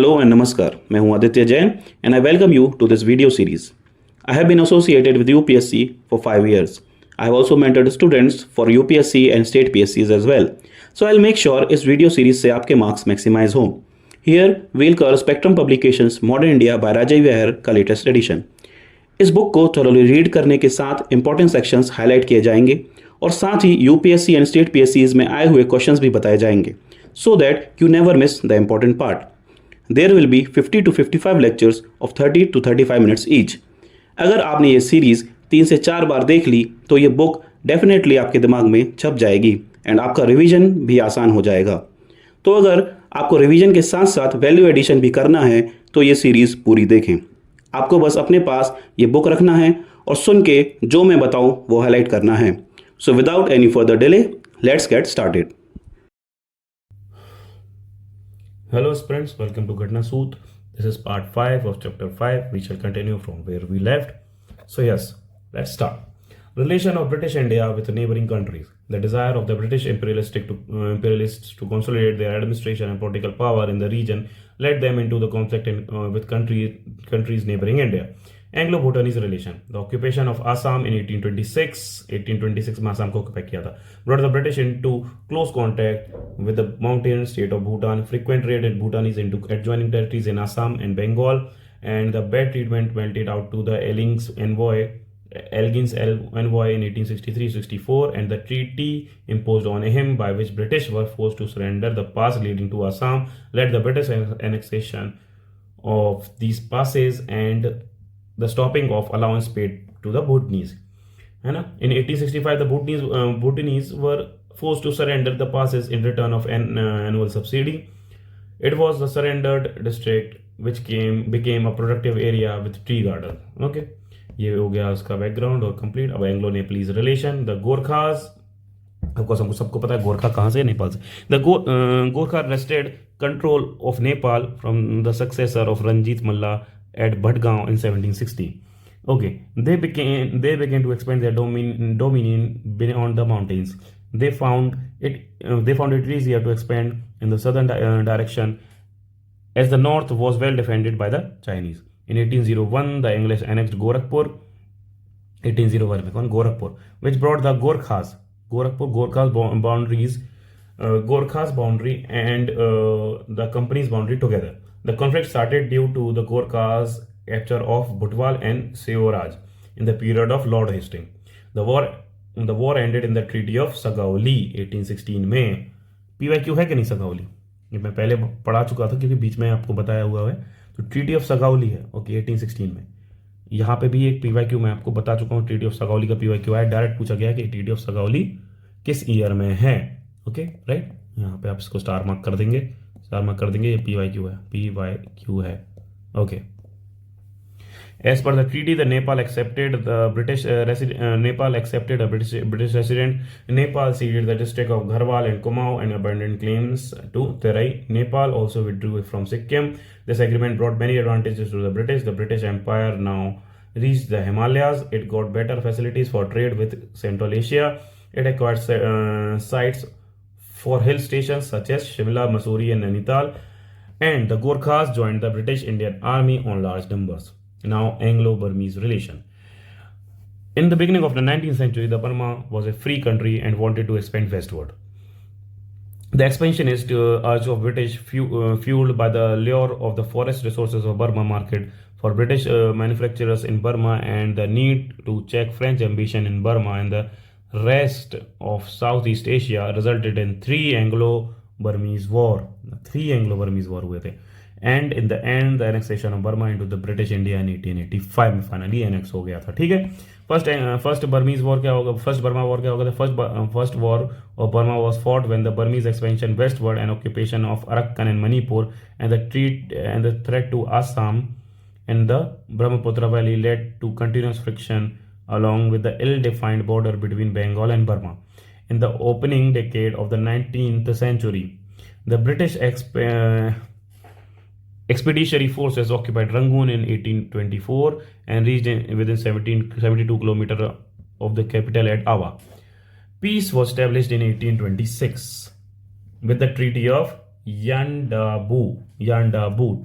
Hello and Namaskar. मैं हूं Aditya Jain and I welcome you to this video series. I have been associated with UPSC for 5 years. I have also mentored students for UPSC and State PSCs as well. So I'll make sure इस video series से आपके marks maximize हों. Here we'll cover Spectrum Publications Modern India by Rajiv Ahir का latest edition. इस book को thoroughly read करने के साथ इंपॉर्टेंट सेक्शंस हाईलाइट किए जाएंगे और साथ ही यूपीएससी एंड स्टेट पीएससीज में आए हुए क्वेश्चंस भी बताए जाएंगे so that you never miss the important part. There will be 50 to 55 lectures of 30 to 35 minutes each. अगर आपने ये सीरीज़ 3 से 4 बार देख ली तो ये बुक डेफिनेटली आपके दिमाग में छप जाएगी एंड आपका रिवीजन भी आसान हो जाएगा. तो अगर आपको रिवीजन के साथ साथ वैल्यू एडिशन भी करना है तो ये सीरीज़ पूरी देखें. आपको बस अपने पास ये बुक रखना है और सुन के जो मैं बताऊं वो हाईलाइट करना है. So without any further delay let's get started. Hello aspirants, welcome to Ghatna Sutra. This is part 5 of chapter 5. We shall continue from where we left. So yes, let's start. Relation of British India with neighboring countries. The desire of the British imperialists to consolidate their administration and political power in the region led them into the conflict with countries neighboring India. Anglo-Bhutanese relation. The occupation of Assam in 1826 में असम को occupy किया था, brought the British into close contact with the mountain state of Bhutan. Frequent raid in Bhutanese into adjoining territories in Assam and Bengal, and the bad treatment melted out to the Elgin's envoy in 1863-64, and the treaty imposed on him by which British were forced to surrender the pass leading to Assam led the British annexation of these passes and the stopping of allowance paid to the Bhutanese. In 1865, the Bhutanese were forced to surrender the passes in return of an annual subsidy. It was the surrendered district which became a productive area with tree garden. Okay, ये हो गया उसका background और complete. अब Anglo Nepalese relation. The Gorkhas, of course हमको सबको पता है गोरखा कहाँ से, नेपाल से. The Gorkha wrested control of Nepal from the successor of Ranjit Malla at Bhatgaon in 1760. Okay, they began to expand their dominion beyond the mountains. They found it easier to expand in the southern direction as the north was well defended by the Chinese. In 1801, the English annexed Gorakhpur. 1801 में कौन? Gorakhpur, which brought the Gorkhas boundary and the company's boundary together. The conflict started due to the Gorkhas' capture of Butwal and Seoraj in the period of Lord Hastings. The war ended in the Treaty of Sagauli 1816 में. PYQ है कि नहीं सगाउली? ये मैं पहले पढ़ा चुका था क्योंकि बीच में आपको बताया हुआ है. तो ट्रीटी ऑफ सगाउली है. ओके, 1816 में. यहाँ पे भी एक PYQ मैं आपको बता चुका हूँ. ट्रीटी ऑफ सगाउली का PYQ है. डायरेक्ट पूछा गया कि ट्रीटी ऑफ सगाउली किस ईयर में है. Okay, right. यहाँ पे आप इसको स्टार मार्क कर देंगे. ये PYQ है. Okay. As per the treaty, the Nepal accepted a British resident. Nepal ceded the district of Garhwal and Kumaon and abandoned claims to Terai. Nepal also withdrew from Sikkim. This agreement brought many advantages to the British. The British Empire now reached the Himalayas. It got better facilities for trade with Central Asia. It acquired sites for hill stations such as Shimla, Mussoorie and Nainital, and the Gorkhas joined the British Indian Army on large numbers. Now Anglo-Burmese relation. In the beginning of the 19th century, the Burma was a free country and wanted to expand westward. The expansionist urge of British, fueled by the lure of the forest resources of Burma market for British manufacturers in Burma and the need to check French ambition in Burma and the rest of Southeast Asia, resulted in three Anglo-Burmese war हुए थे. And in the end, the annexation of Burma into the British India in 1885 में finally annex हो गया था. ठीक है. First Burmese war क्या होगा? First Burma war क्या होगा? The first war of Burma was fought when the Burmese expansion westward and occupation of Arakan and Manipur and the threat to Assam and the Brahmaputra Valley led to continuous friction along with the ill-defined border between Bengal and Burma. In the opening decade of the 19th century, the British expeditionary forces occupied Rangoon in 1824 and reached within 72 kilometers of the capital at Awa. Peace was established in 1826 with the Treaty of Yandabo,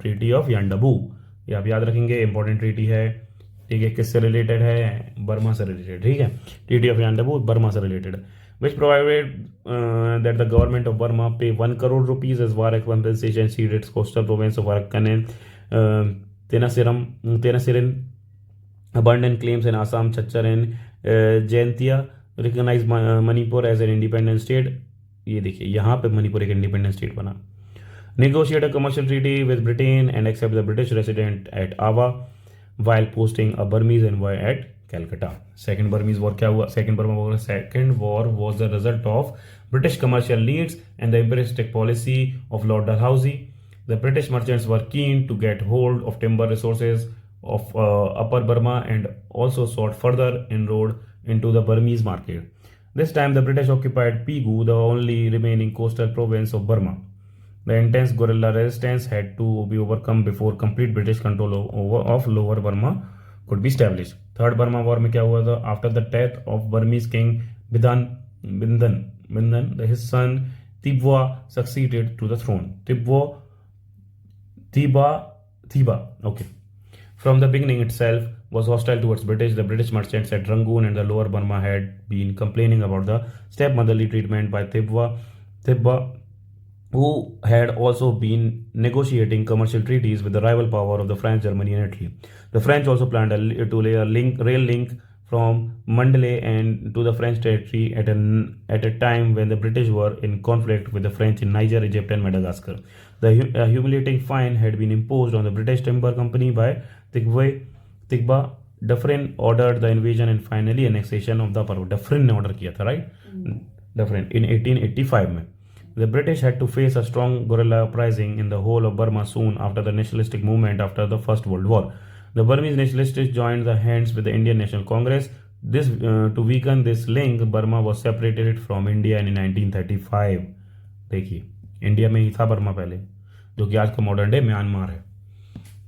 treaty of Yandabo, ये आप याद रखेंगे, important treaty है, ठीक है। किससे related है? Burma से रिलेटेड, ठीक है। ट्रीटी ऑफ यांडाबू बर्मा से related, which provided that the government of Burma pay 1 crore rupees as war compensation cede its coastal province of Arakan and Tenasirin abundant claims in Assam, Chachar and Jaintia, recognize Manipur as an independent state। ये देखिए यहाँ पे मणिपुर एक independent state बना। Negotiate a commercial treaty with Britain and accept the British resident at Ava while posting a Burmese envoy at Calcutta। Second Burmese War क्या हुआ? Second Burma War, Second War was the result of British commercial needs and the imperialistic policy of Lord Dalhousie। The British merchants were keen to get hold of timber resources of Upper Burma and also sought further inroad into the Burmese market। This time the British occupied Pegu, the only remaining coastal province of Burma। The intense guerrilla resistance had to be overcome before complete British control of Lower Burma could be established। Third Burma war में क्या हुआ था? After the death of Burmese king Mindon his son Tibwa succeeded to the throne। Thiba, okay। From the beginning itself was hostile towards British। The British merchants at Rangoon and the Lower Burma had been complaining about the stepmotherly treatment by Thiba, who had also been negotiating commercial treaties with the rival power of the French, Germany and Italy। The French also planned to lay a rail link from Mandalay and to the French territory at a time when the British were in conflict with the French in Niger, Egypt and Madagascar। The humiliating fine had been imposed on the British Timber Company by Tigba। Dufferin ordered the invasion and finally annexation of the upper। Dufferin ने order किया था, right? Dufferin in 1885 में। The British had to face a strong guerrilla uprising in the whole of Burma soon after the nationalistic movement after the First World War। The Burmese nationalists joined the hands with the Indian National Congress। This to weaken this link, Burma was separated from India in 1935। देखिए, India में ही था Burma पहले, जो कि आज का modern day Myanmar है।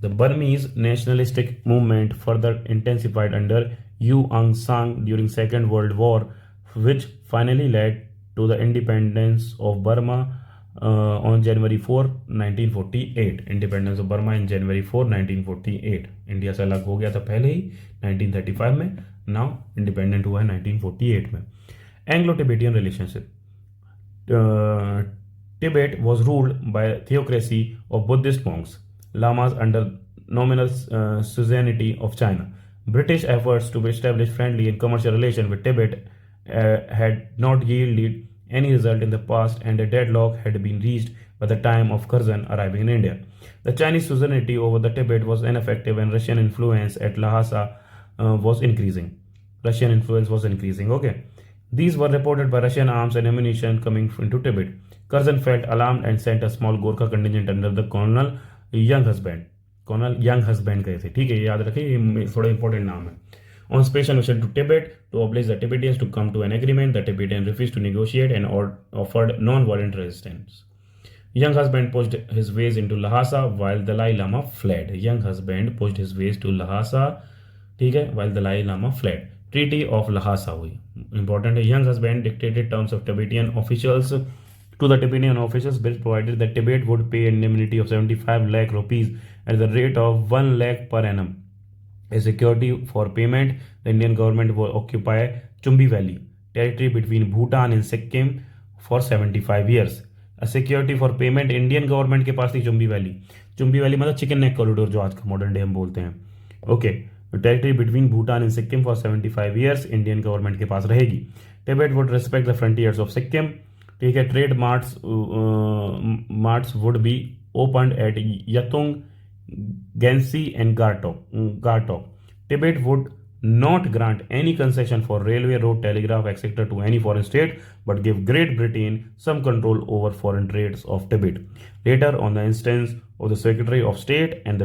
The Burmese nationalistic movement further intensified under Yu Aung San during Second World War, which finally led to the independence of Burma on January 4, 1948। Independence of Burma in January 4, 1948। India से अलग हो गया था पहले ही 1935 में, now independent हुआ है 1948 में। Anglo-Tibetan relationship। Tibet was ruled by a theocracy of Buddhist monks, lamas under nominal suzerainty of China। British efforts to establish friendly and commercial relations with Tibet had not yielded any result in the past, and a deadlock had been reached by the time of Curzon arriving in India। The Chinese suzerainty over the Tibet was ineffective and Russian influence at Lhasa was increasing। Okay, these were reported by Russian arms and ammunition coming into Tibet। Curzon felt alarmed and sent a small Gorkha contingent under the Colonel Young Husband गए थे, ठीक है, ये याद रखें, ये थोड़ा important नाम है। On special mission to Tibet to oblige the Tibetans to come to an agreement, the Tibetans refused to negotiate and offered non-violent resistance। Young husband pushed his ways into Lhasa while Dalai Lama fled। Young husband pushed his ways to Lhasa, ठीक है, while Dalai Lama fled। Treaty of Lhasa हुई, important है। Young husband dictated terms of Tibetan officials to the Tibetan officials, which provided that Tibet would pay indemnity of 75 lakh rupees at the rate of 1 lakh per annum। As security for payment, the Indian government will occupy Chumbi Valley, territory between Bhutan and Sikkim for 75 years। A security for payment, Indian government के पास थी Chumbi valley. Chumbi valley मतलब chicken neck corridor, जो आज का modern day हम बोलते हैं। Okay, territory between Bhutan and Sikkim for 75 years Indian government के पास रहेगी। Tibet would respect the frontiers of Sikkim, ठीक है। Trade marts would be open at Yatung, Gansi and Gartok। Tibet would not grant any concession for railway, road, telegraph, etc. to any foreign state, but give Great Britain some control over foreign trades of Tibet। Later, on the instance of the Secretary of State and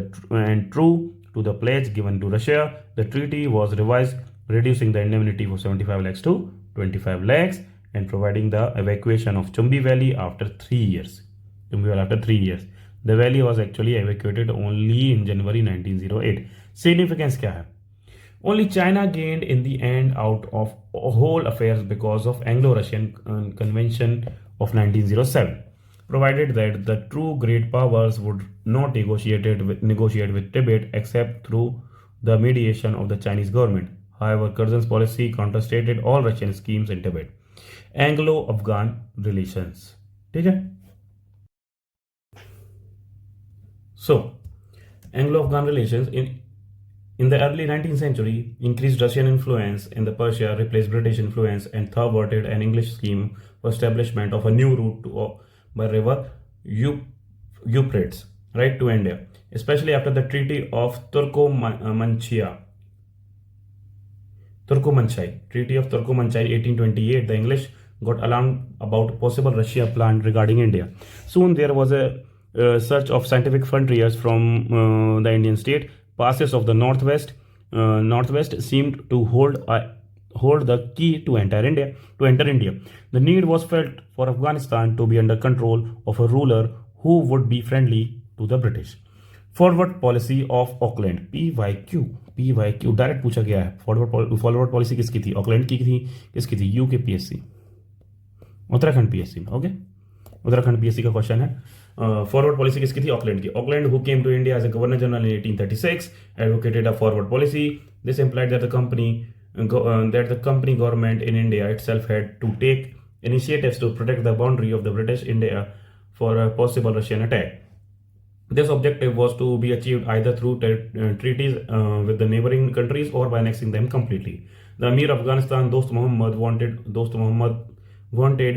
true to the pledge given to Russia, the treaty was revised, reducing the indemnity from 75 lakhs to 25 lakhs and providing the evacuation of Chumbi Valley after 3 years। The valley was actually evacuated only in January 1908। Significance क्या है? Only China gained in the end out of whole affairs because of Anglo-Russian Convention of 1907। provided that the true great powers would not negotiate with Tibet except through the mediation of the Chinese government. However, Curzon's policy counterstated all Russian schemes in Tibet. Anglo-Afghan relations. ठीक है? So, Anglo-Afghan relations in the early 19th century increased Russian influence in the Persia, replaced British influence, and thwarted an English scheme for establishment of a new route by river Euphrates, right to India, especially after the Treaty of Turcomanchai. Treaty of Turcomanchai 1828, the English got alarmed about possible Russia plan regarding India. Soon there was a search of scientific frontiers from the Indian state. Passes of the northwest seemed to hold the key to enter India. The need was felt for Afghanistan to be under control of a ruler who would be friendly to the British. Forward policy of Auckland PYQ direct पूछा गया है. Forward policy किसकी थी? Auckland की थी. किसकी थी? UK PSC, Uttarakhand PSC. Okay, Uttarakhand PSC का क्वेश्चन है. फॉरवर्ड पॉलिसी किसकी थी? ऑकलैंड की. Auckland who came to India as a governor general in 1836 advocated a forward policy. This implied that the company government in India itself had to take initiatives to protect the boundary of the British India for a possible Russian attack. This objective was to be achieved either through treaties with the neighboring countries or by annexing them completely. The Amir of Afghanistan, Dost Muhammad, wanted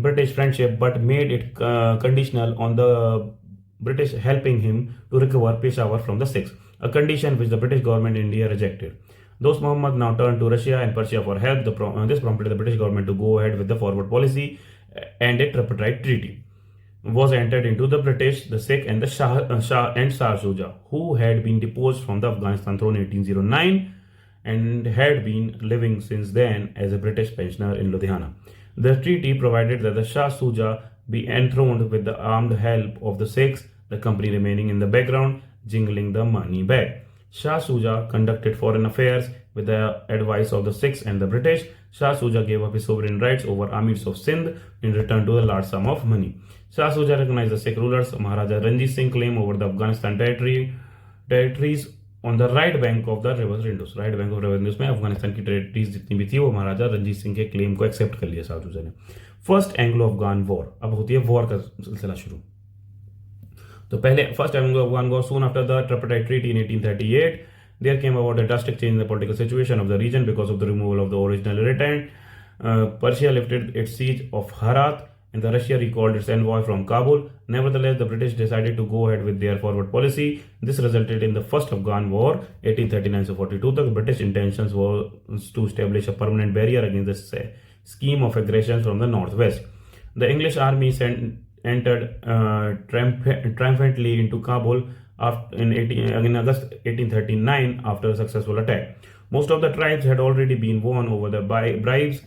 British friendship but made it conditional on the British helping him to recover Peshawar from the Sikhs, a condition which the British government in India rejected. Dost Muhammad now turned to Russia and Persia for help. This prompted the British government to go ahead with the forward policy, and a tripartite treaty was entered into the British, the Sikh, and the Shah Shuja, who had been deposed from the Afghanistan throne in 1809 and had been living since then as a British pensioner in Ludhiana. The treaty provided that the Shah Shuja be enthroned with the armed help of the Sikhs, the company remaining in the background, jingling the money back. Shah Shuja conducted foreign affairs with the advice of the Sikhs and the British. Shah Shuja gave up his sovereign rights over Amirs of Sindh in return to a large sum of money. Shah Shuja recognized the Sikh rulers. Maharaja Ranjit Singh claim over the Afghanistan territories on the right bank of the river Indus. Right bank of river Indus में अफगानिस्तान की territories जितनी भी थी वो महाराजा रंजीत सिंह के claim को accept कर लिया शाह शुजा ने. First Anglo Afghan war. अब होती है वॉर का सिलसिला शुरू. तो पहले first Anglo Afghan war. Soon after the tripartite treaty in 1838 there came about a drastic change in the political situation of the region because of the removal of the original irritant. Persia lifted its siege of Herat and the Russia recalled its envoy from Kabul. Nevertheless, the British decided to go ahead with their forward policy. This resulted in the First Afghan War, 1839-42. The British intentions was to establish a permanent barrier against the scheme of aggression from the northwest. The English army entered triumphantly into Kabul in August 1839 after a successful attack. Most of the tribes had already been won over the bribes.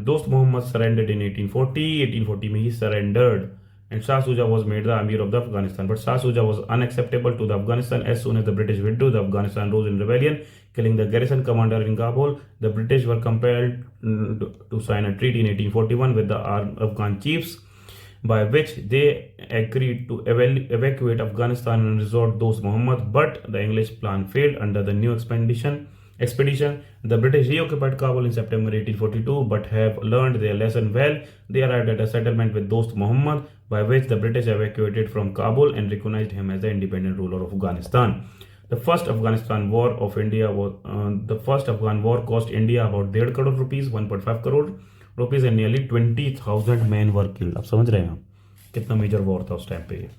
Dost Muhammad surrendered in 1840. 1840 में he surrendered and Shah Shuja was made the Amir of the Afghanistan. But Shah Shuja was unacceptable to the Afghanistan. As soon as the British withdrew, the Afghanistan rose in rebellion, killing the garrison commander in Kabul. The British were compelled to sign a treaty in 1841 with the Afghan chiefs, by which they agreed to evacuate Afghanistan and resort Dost Muhammad, but the English plan failed. Under the new expedition, the British reoccupied Kabul in September 1842, but have learned their lesson well. They arrived at a settlement with Dost Muhammad, by which the British evacuated from Kabul and recognized him as the independent ruler of Afghanistan. The first Afghanistan war of India was the first Afghan war cost India about 1.5 crore rupees, 1.5 crore rupees, and nearly 20,000 men were killed. अब समझ रहे हैं हम कितना major war था उस time पे.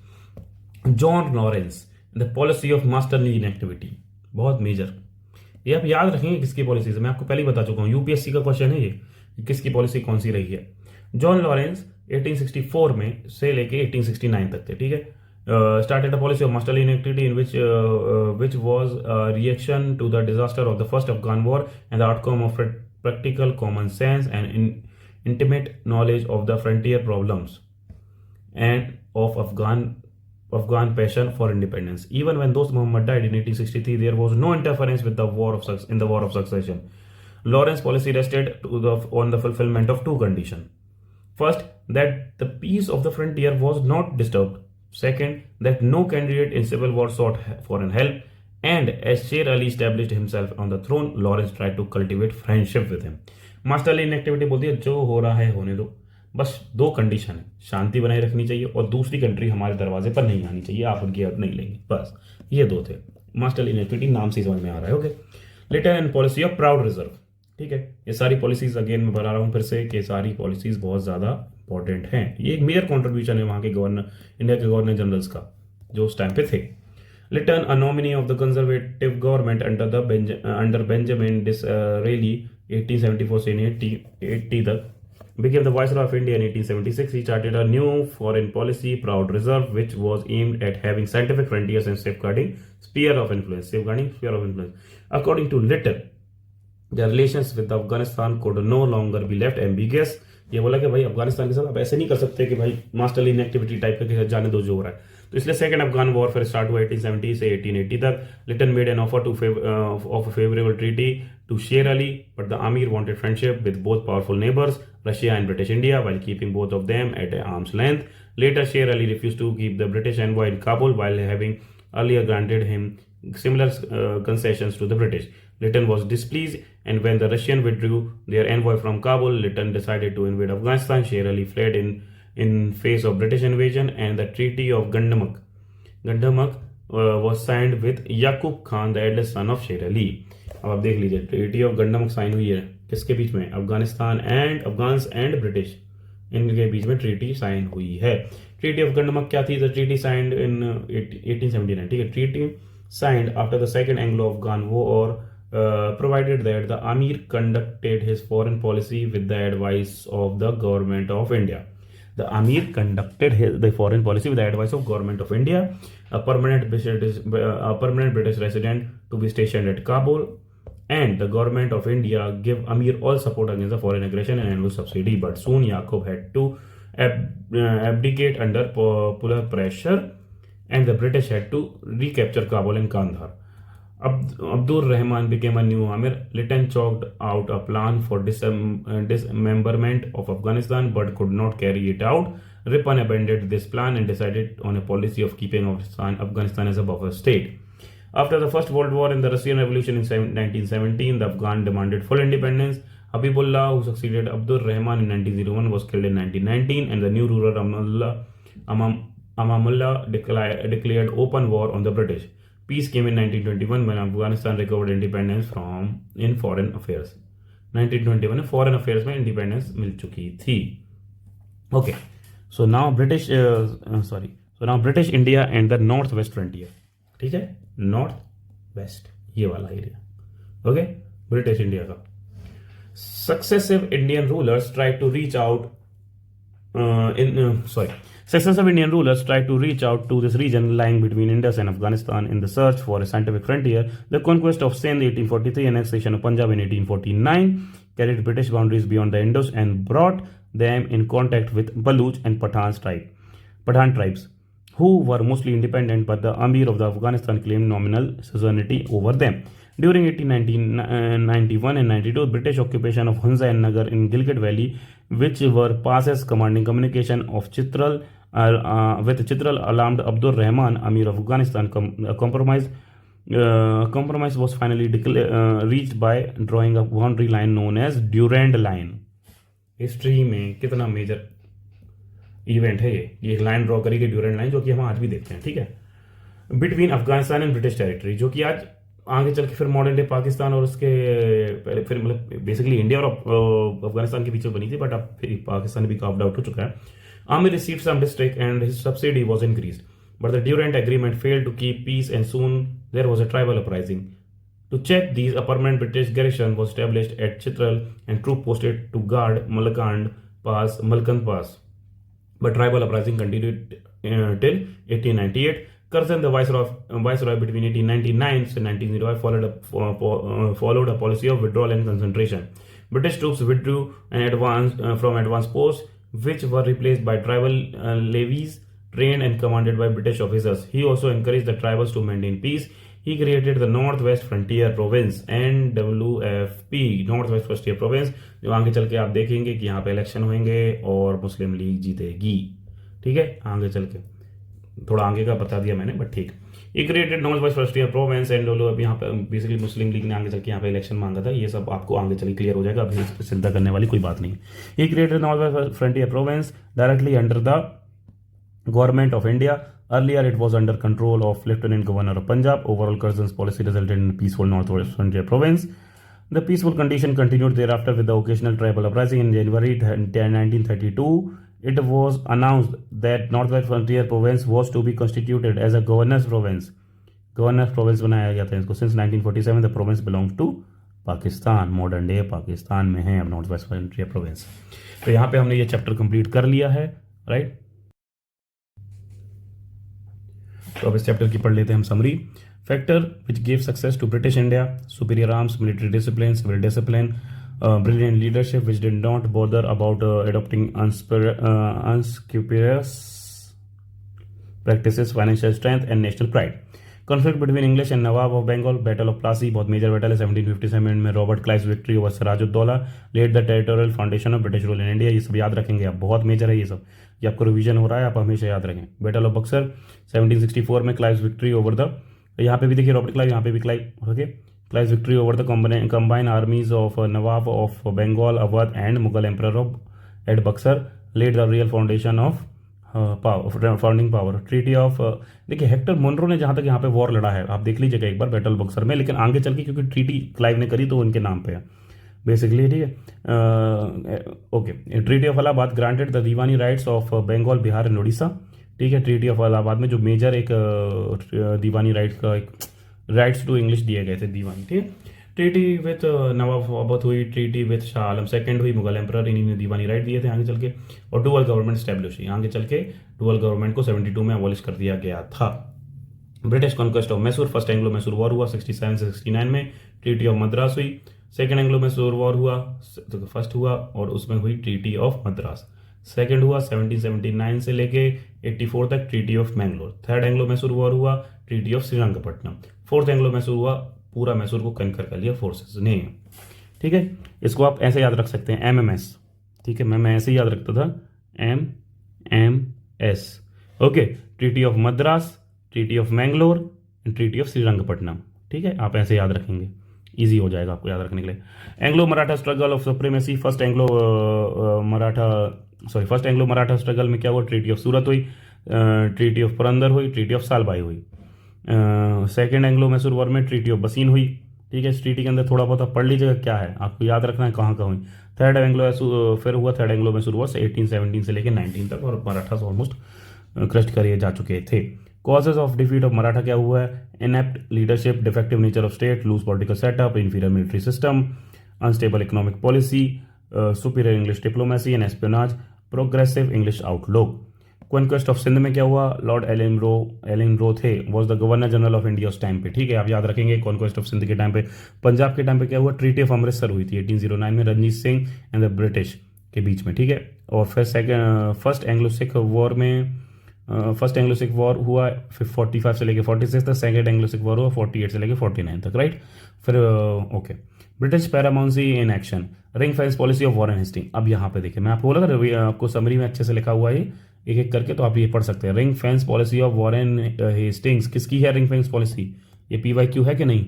John Lawrence, the policy of masterly inactivity, बहुत मेजर. ये आप याद रखेंगे किसकी पॉलिसी है. मैं आपको पहले ही बता चुका हूँ, यूपीएससी का क्वेश्चन है ये, किसकी पॉलिसी कौन सी रही है. जॉन लॉरेंस 1864 में से लेके 1869 तक थे. ठीक है. Started a policy of masterly inactivity in which was a reaction to the disaster of the first Afghan war and the outcome of practical common sense and intimate knowledge of the frontier problems and of Afghan passion for independence. Even when Dost Muhammad died in 1863, there was no interference with the war of succession. Lawrence's policy rested on the fulfillment of two conditions. First, that the peace of the frontier was not disturbed. Second, that no candidate in civil war sought foreign help. And as Sher Ali established himself on the throne, Lawrence tried to cultivate friendship with him. Masterly inactivity बोलती है जो हो रहा है होने दो, बस दो कंडीशन है, शांति बनाए रखनी चाहिए और दूसरी कंट्री हमारे दरवाजे पर नहीं आनी चाहिए, आप उनकी हेल्प नहीं लेंगे, बस ये दो थे. मास्टरली इनएक्टिविटी नाम से समझ में आ रहा है. Okay, letter and policy of proud reserve. ठीक है, ये सारी पॉलिसीज अगेन मैं बता रहा हूँ फिर से कि सारी पॉलिसीज बहुत ज़्यादा इंपॉर्टेंट हैं. ये एक मेजर कॉन्ट्रीब्यूशन है वहाँ के गवर्नर, इंडिया के गवर्नर जनरल्स का जो उस टाइम पे थे. Lytton, a nominee of the conservative government under Benjamin Disraeli, 1874 से 1880 तक, became the Viceroy of India in 1876. He started a new foreign policy, Proud Reserve, which was aimed at having scientific frontiers and safeguarding sphere of influence. According to Lytton, the relations with Afghanistan could no longer be left ambiguous. ये बोला कि भाई अफगानिस्तान के साथ आप ऐसे नहीं कर सकते कि भाई मास्टरली इनएक्टिविटी टाइप का जाने दो जो हो रहा है. तो इसलिए सेकंड अफगान वॉर फिर स्टार्ट हुआ 1870 से 1880 तक. Lytton made an offer of favourable treaty to Sher Ali, but the Amir wanted friendship with both powerful neighbours Russia and British India while keeping both of them at arm's length. Later, Sher Ali refused to keep the British envoy in Kabul while having earlier granted him similar concessions to the British. Lytton was displeased, and when the Russians withdrew their envoy from Kabul, Lytton decided to invade Afghanistan. Sher Ali fled in face of British invasion, and the Treaty of Gandhamak was signed with Yaqub Khan, the eldest son of Sher Ali. अब आप देख लीजिए, treaty of गंडमक sign हुई है किसके बीच में? Afghans and British, इनके बीच में ट्रीटी साइन हुई है. ट्रीटी ऑफ गंडमक क्या थी? The treaty signed in 1879. ठीक है, treaty signed after the second Anglo Afghan war provided that the Amir conducted his foreign policy with the advice of the government of India. The Amir conducted the foreign policy with the advice of government of India. A permanent British resident to be stationed at Kabul, and the government of India gave Amir all support against the foreign aggression and annual subsidy. But soon Yaqub had to abdicate under popular pressure, and the British had to recapture Kabul and Kandahar. Abdur Rahman became a new Amir. Lytton chalked out a plan for dismemberment of Afghanistan but could not carry it out. Ripon abandoned this plan and decided on a policy of keeping Afghanistan as a buffer state. After the First World War and the Russian Revolution in 1917, the Afghan demanded full independence. Habibullah, who succeeded Abdur Rahman in 1901, was killed in 1919, and the new ruler Amamullah declared open war on the British. Peace came in 1921 when Afghanistan recovered independence in foreign affairs. 1921 में foreign affairs में independence मिल चुकी थी. Okay, so now British India and the northwest frontier. ठीक है, north west ये वाला area. Okay, British India का. Successive Indian rulers tried to reach out to this region lying between Indus and Afghanistan in the search for a scientific frontier. The conquest of Sindh 1843 and annexation of Punjab in 1849 carried British boundaries beyond the Indus and brought them in contact with Baluch and Pathan tribes, who were mostly independent, but the Amir of the Afghanistan claimed nominal suzerainty over them. During 1891 and 92, British occupation of Hunza and Nagar in Gilgit Valley, which were passes commanding communication of Chitral, with Chitral alarmed Abdur Rahman, Amir of Afghanistan. A compromise was finally reached by drawing a boundary line known as Durand Line. History में कितना major event है ये एक line draw करी गई, Durand line, जो कि हम आज भी देखते हैं. ठीक है, between Afghanistan and British territory, जो कि आज आगे चल के फिर मॉडर्न डे पाकिस्तान और उसके पहले फिर मतलब बेसिकली इंडिया और अफगानिस्तान के बीच में बनी थी, बट अब फिर पाकिस्तान भी कार्व्ड आउट हो चुका है. Amir received some district and his subsidy was increased, but the Durand Agreement failed to keep peace, and soon there was a tribal uprising. To check these, a permanent British garrison was established at Chitral and troops posted to guard Malkand Pass. But tribal uprising continued till 1898. Curzon, the viceroy between 1899 and 1905, followed a policy of withdrawal and concentration. British troops withdrew and from advanced posts, which were replaced by tribal levies trained and commanded by British officers. He also encouraged the tribals to maintain peace. He created the North West Frontier Province NWFP, North West Frontier Province, जो आगे चल के आप देखेंगे कि यहाँ पे election होंगे और मुस्लिम लीग जीतेगी। ठीक है, आगे चल के थोड़ा आगे का बता दिया मैंने, बट ठीक। He created North West Frontier Province NWFP, यहाँ पे बेसिकली मुस्लिम लीग ने आगे चल के यहाँ पे इलेक्शन मांगा था। ये सब आपको आगे चल के क्लियर हो जाएगा, अभी इस पर चिंता करने वाली कोई बात नहीं। He created North West Frontier Province directly under the Government of India. Earlier, it was under control of Lieutenant Governor of Punjab. Overall, Curzon's policy resulted in a peaceful Northwest Frontier Province. The peaceful condition continued thereafter with the occasional tribal uprising. In January 1932, it was announced that Northwest Frontier Province was to be constituted as a Governor's Province. Governor's Province बनाया गया था इसको। Since 1947, the province belongs to Pakistan. Modern day Pakistan में है अब north west frontier province. तो यहाँ पे हमने ये चैप्टर कंप्लीट कर लिया है, राइट। तो अब इस चैप्टर की पढ़ लेते हैं हम summary. Factor which give success to British India: superior arms, military discipline, civil discipline, brilliant leadership which did not bother about adopting unscrupulous practices, financial strength and national pride. Conflict between English and Nawab of Bengal, Battle of Plassey, बहुत major battle है 1757 में। Robert Clive's victory over Sirajuddaulah laid the territorial foundation of British rule in India। ये सब याद रखेंगे आप, बहुत major है ये सब, ये आपको रिवीजन हो रहा है, आप हमेशा याद रखें। बैटल ऑफ बक्सर 1764 में क्लाइव्स विक्ट्री ओवर द, यहाँ पे भी देखिए रॉबर्ट क्लाइव, यहाँ पे भी Clive, okay. Clive's victory over the combined armies of Nawab of Bengal, Awadh and Mughal Emperor at Buxar laid the real foundation of founding power. Treaty of देखिए Hector Monro ने जहाँ तक यहाँ पे war लड़ा है, आप देख लीजिएगा एक बार बैटल बक्सर में, लेकिन आगे चल के क्योंकि ट्रीटी क्लाइव ने करी तो उनके नाम पे है बेसिकली, ठीक है। Okay, treaty of Allahabad granted the diwani rights of Bengal, Bihar and Orissa. ठीक है, ट्रीटी ऑफ इलाहाबाद में जो मेजर एक दीवानी राइट्स का एक राइट्स टू इंग्लिश दिए गए थे दीवानी, ठीक है। ट्रीटी विथ नवाब अवध हुई, treaty with Shah Alam second हुई, मुगल एम्परर, इन्हीं ने दीवानी राइट दिए थे आगे चल के। और डुअल गवर्नमेंट स्टैब्लिश हुई, आगे चल के डुअल गवर्नमेंट को 72 में अबॉलिश कर दिया गया था। British conquest of Mysore, first Anglo Mysore war हुआ 67 से 69 में। ट्रीटी ऑफ मद्रास हुई, सेकेंड एंग्लो मैसूर वॉर हुआ, तो फर्स्ट हुआ और उसमें हुई ट्रीटी ऑफ मद्रास। सेकेंड हुआ 1779 से लेके 84 तक treaty of Mangalore. Third Anglo Mysore war हुआ treaty of Srirangapatnam. Fourth Anglo Mysore हुआ, पूरा मैसूर को कनकर कर लिया फोर्सेस ने, ठीक है। इसको आप ऐसे याद रख सकते हैं MMS, ठीक है, मैं ऐसे याद रखता था MMS, okay. Treaty of Madras, treaty of Mangalore and treaty of Srirangapatnam, ठीक है, आप ऐसे याद रखेंगे, इजी हो जाएगा आपको याद रखने के लिए। Anglo Maratha struggle of supremacy, first Anglo Maratha struggle में क्या हुआ? ट्रीटी ऑफ सूरत हुई, ट्रीटी ऑफ पुरंदर हुई, ट्रीटी ऑफ सालबाई हुई। सेकेंड एंग्लो मैसूर वॉर में ट्रीटी ऑफ बसीन हुई, ठीक है। इस ट्रीटी के अंदर थोड़ा बहुत पढ़ लीजिएगा क्या है, आपको याद रखना है कहाँ कहाँ हुई। थर्ड एंग्लो मैसूर वॉर से 1817 से लेकर 19 तक, और मराठास ऑलमोस्ट क्रस्ट करे जा चुके थे। Causes of defeat of Maratha क्या हुआ है? Inept leadership, defective nature of state, loose political setup, inferior military system, unstable economic policy, superior English diplomacy and espionage, progressive English outlook. Conquest of Sindh में क्या हुआ? लॉर्ड एलिनरो थे, was the governor general of India उस time पे, ठीक है, आप याद रखेंगे। कॉन्क्वेस्ट ऑफ सिंध के टाइम पे, पंजाब के टाइम पे क्या हुआ? ट्रीटी ऑफ अमृतसर हुई थी 1809 में Ranjit Singh and the British के बीच में, ठीक है। और फिर फर्स्ट एंग्लो सिख वॉर हुआ 45 से लेकर 46 तक, सेकेंड एंग्लो सिख वॉर हुआ 48 से लेकर 49 तक, राइट। फिर okay, British paramountcy in action, ring fence policy of Warren Hastings. अब यहाँ पे देखिए, मैं आपको बोला था आपको समरी में अच्छे से लिखा हुआ है एक एक करके, तो आप ये पढ़ सकते हैं। Ring fence policy of Warren Hastings, किसकी है रिंग फेंस पॉलिसी? ये PYQ है कि नहीं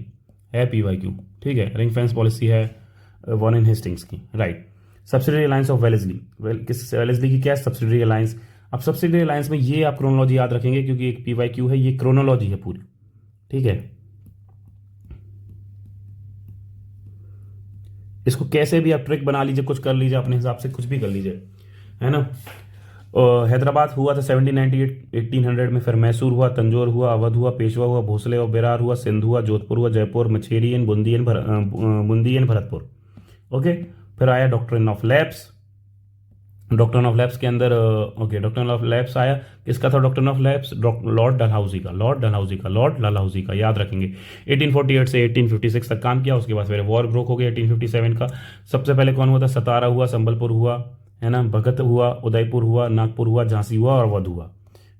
है? PYQ, ठीक है। रिंग फेंस पॉलिसी है वॉरेन हेस्टिंग्स की, right. Subsidiary alliance of Wellesley, Wellesley की क्या है? Subsidiary alliance. अब सब्सिडरी अलायंस में ये आप क्रोनोलॉजी याद रखेंगे क्योंकि एक PYQ है, ये क्रोनोलॉजी है पूरी, ठीक है। इसको कैसे भी आप ट्रिक बना लीजिए, कुछ कर लीजिए अपने हिसाब से, कुछ भी कर लीजिए, है ना। हैदराबाद हुआ था 1798 1800 में, फिर मैसूर हुआ, तंजौर हुआ, अवध हुआ, पेशवा हुआ, भोसले और बेरार हुआ, सिंध हुआ, जोधपुर हुआ, Jaipur, Macheri and Bundi and Bharatpur, okay. फिर आया doctrine of lapse. Doctrine of lapse के अंदर ओके, डॉक्ट्रिन ऑफ लैप्स आया, किसका था doctrine of lapse? Lord Dalhousie का, याद रखेंगे। 1848 से 1856 तक काम किया, उसके बाद फिर वॉर ब्रोक हो गया 1857 का। सबसे पहले कौन हुआ था? सतारा हुआ, संबलपुर हुआ, है ना, भगत हुआ, उदयपुर हुआ, नागपुर हुआ, झांसी हुआ और अवध हुआ,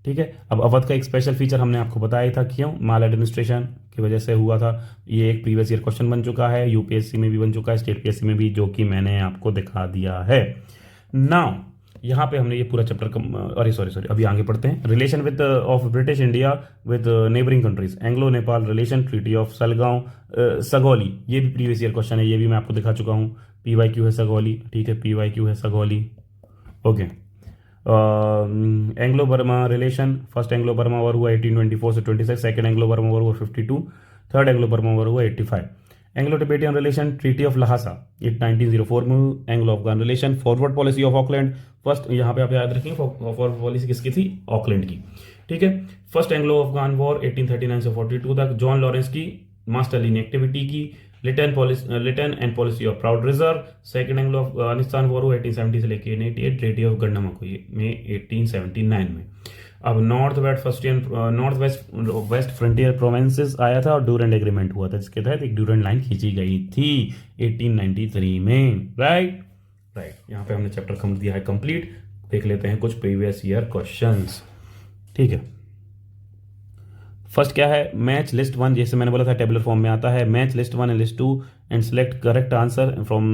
ठीक है। अब अवध का एक स्पेशल फीचर हमने आपको बताया था, क्यों, माल एडमिनिस्ट्रेशन की वजह से हुआ था। ये एक प्रीवियस ईयर क्वेश्चन बन चुका है, यूपीएससी में भी बन चुका है, स्टेट पीएससी में भी, जो कि मैंने आपको दिखा दिया है। नाउ यहाँ पे हमने ये पूरा चैप्टर अरे सॉरी अभी आगे पढ़ते हैं। Relation with of British India with neighbouring countries, Anglo Nepal relation, treaty of Salgaon, Sagauli, ये भी प्रीवियस ईयर क्वेश्चन है, ये भी मैं आपको दिखा चुका हूँ। PYQ है सगौली, ठीक है, PYQ है Sugauli, okay. Anglo Burma relation, first Anglo Burma war हुआ 1824 से 26, सेकंड एंग्लो बर्मा वॉर हुआ 52, थर्ड एंग्लो बर्मा वॉर हुआ 85। Anglo Tibetan relation, treaty of Lhasa 1904 में, Anglo Afghan relation, forward policy of Auckland, first, यहाँ पे आप याद रखेंगे फॉरवर्ड पॉलिसी किसकी थी, ऑकलैंड की, ठीक है। फर्स्ट एंग्लो अफगान वॉर 1839 से 42 तक, जॉन लॉरेंस की मास्टरलीन एक्टिविटी की, Lytton and policy of proud reserve, second Anglo Afghanistan war 1870 से लेकर 1888, ट्रीटी ऑफ गन्ना में 1879 में। अब नॉर्थ वेस्ट फ्रंटियर प्रोविंसेस आया था और ड्यूरेंट एग्रीमेंट हुआ था, जिसके तहत एक ड्यूरेंट लाइन खींची गई थी 1893 में, राइट। यहाँ पे हमने चैप्टर कर दिया है कंप्लीट। देख लेते हैं कुछ प्रीवियस ईयर क्वेश्चंस, ठीक है। फर्स्ट क्या है, मैच लिस्ट 1, जैसे मैंने बोला था टेबुलर फॉर्म में आता है, match list 1 and list 2 and select correct answer from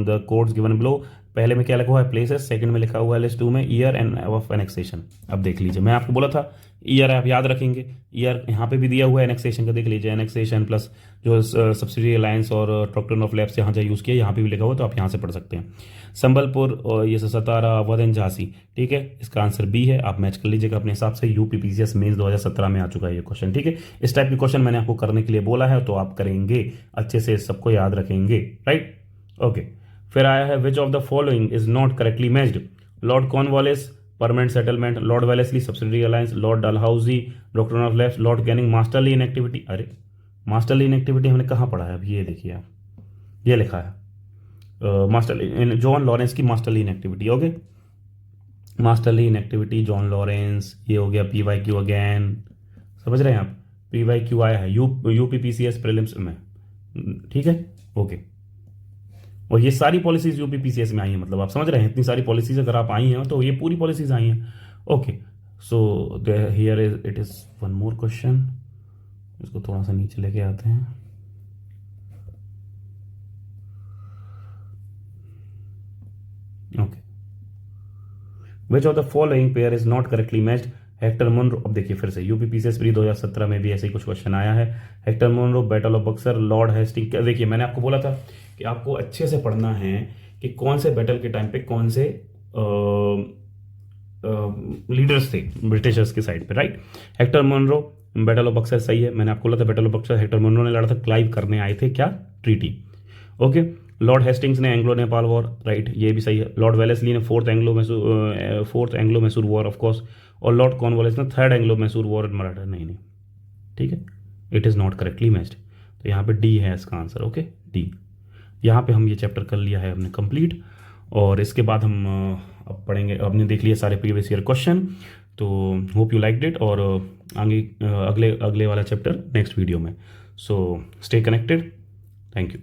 the codes given below. पहले में क्या लिखा हुआ है, प्लेसेस, सेकंड में लिखा हुआ है लिस्ट 2 में ईयर एंड ऑफ एनेक्सेशन। अब देख लीजिए, मैं आपको बोला था ईयर आप याद रखेंगे, ईयर यहाँ पे भी दिया हुआ है एनेक्सेशन का, देख लीजिए, एनेक्सेशन प्लस जो सब्सिडी अलायंस और डॉक्ट्रिन ऑफ लैब्स यहाँ से यूज़ किया, यहाँ पे भी लिखा हुआ, तो आप यहाँ से पढ़ सकते हैं। संबलपुर और ये सतारा, अवध एंड झांसी, ठीक है, इसका आंसर बी है, आप मैच कर लीजिएगा अपने हिसाब से। यूपीपीसीएस मेंस 2017 में आ चुका है ये क्वेश्चन, ठीक है। इस टाइप के क्वेश्चन मैंने आपको करने के लिए बोला है, तो आप करेंगे अच्छे से, सबको याद रखेंगे, राइट, ओके। फिर आया है, विच of the following is not correctly matched, Lord Cornwallis permanent settlement, Lord Wellesley subsidy alliance, Lord Dalhousie doctrine of labs, Lord Canning masterly inactivity. अरे मास्टरली इनएक्टिविटी हमने कहाँ पढ़ा है, अब ये देखिए आप, ये लिखा है मास्टरली, जॉन लॉरेंस की masterly inactivity, okay, masterly inactivity John Lawrence, ये हो गया PYQ अगेन, समझ रहे हैं आप, PYQ आया है यूपीपीसीएस प्रीलिम्स में, ठीक है, ओके। और ये सारी पॉलिसीज यूपीपीसीएस में आई हैं, मतलब आप समझ रहे हैं, इतनी सारी पॉलिसीज अगर आप आई हैं तो ये पूरी पॉलिसीज आई हैं, okay. So here it is one more question, इसको थोड़ा सा नीचे लेके आते हैं, okay. Which of the following pair is not correctly matched, Hector Munro, अब देखिए फिर से यूपीपीसीएस प्री 2017 में भी ऐसे ही कुछ क्वेश्चन आया है, Hector Munro, battle of Buxar, lord Hastings. देखिए मैंने आपको बोला था कि आपको अच्छे से पढ़ना है कि कौन से बैटल के टाइम पे कौन से लीडर्स थे ब्रिटिशर्स के साइड पे, right. Hector Munro, battle of Buxar सही है, मैंने आपको बोला था battle of Buxar Hector Munro ने लड़ा था, क्लाइव करने आए थे क्या, ट्रीटी, ओके। लॉर्ड हेस्टिंग्स ने एंग्लो नेपाल वॉर, राइट, ये भी सही है। लॉर्ड वेलेस्ली ने fourth Anglo Mysore war of course, और लॉर्ड कॉर्नवालिस ने third Anglo Mysore war and Maratha, नहीं, ठीक है, it is not correctly matched, तो यहाँ पे डी है इसका आंसर, ओके, डी। यहाँ पे हम ये चैप्टर कर लिया है हमने कंप्लीट, और इसके बाद हम अब पढ़ेंगे, हमने देख लिया सारे प्रीवियस ईयर क्वेश्चन, तो होप यू लाइक्ड इट, और आगे अगले वाला चैप्टर नेक्स्ट वीडियो में, so stay connected, thank you.